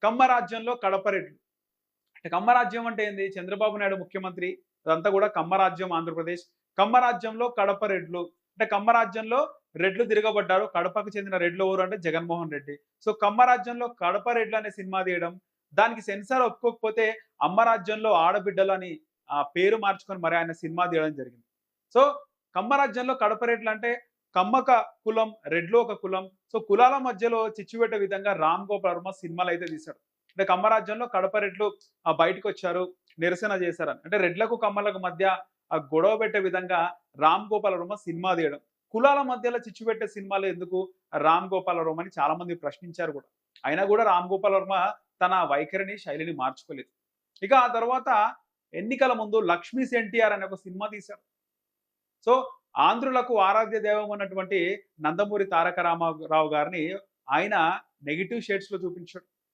కమ్మ రాజ్యంలో కడప రెడ్లు. అంటే కమ్మ రాజ్యం అంటే ఏంది? చంద్రబాబు నాయుడు ముఖ్యమంత్రి. అదంతా కూడా కమ్మ రాజ్యం ఆంధ్రప్రదేశ్. కమ్మ రాజ్యంలో కడప రెడ్లు. అంటే కమ్మ రాజ్యంలో రెడ్లు తిరగబడ్డారు. కడపకు చెందిన రెడ్లు ఎవరు అంటే జగన్మోహన్ రెడ్డి. సో కమ్మ రాజ్యంలో కడప రెడ్లు అనే సినిమా తీయడం. దానికి సెన్సార్ ఒప్పుకోకపోతే అమ్మ రాజ్యంలో ఆడబిడ్డలు అని పేరు మార్చుకొని మరి ఆయన సినిమా తీయడం జరిగింది. సో కమ్మ రాజ్యంలో కడప రెడ్లు అంటే కమ్మక కులం, రెడ్లు ఒక కులం. సో కులాల మధ్యలో చిచ్చు పెట్టే విధంగా రామ్ గోపాల్ వర్మ సినిమాలైతే తీశాడు. అంటే కమ్మ రాజ్యంలో కడప రెడ్లు బయటకొచ్చారు, నిరసన చేశారని. అంటే రెడ్లకు, కమ్మలకు మధ్య గొడవ పెట్టే విధంగా రామ్ గోపాల్ వర్మ సినిమా తీయడం. కులాల మధ్యలో చిచ్చు పెట్టే సినిమాలు ఎందుకు రామ్ గోపాల్ వర్మ అని చాలా మంది ప్రశ్నించారు కూడా. అయినా కూడా రామ్ గోపాల్ వర్మ తన వైఖరిని, శైలిని మార్చుకోలేదు. ఇక ఆ తర్వాత ఎన్నికల ముందు 'లక్ష్మీస్ ఎన్టీఆర్' అనే ఒక సినిమా తీశారు. సో ఆంధ్రులకు ఆరాధ్య దైవం ఉన్నటువంటి నందమూరి తారక రామారావు గారిని ఆయన నెగెటివ్ షేడ్స్‌లో చూపించాడు.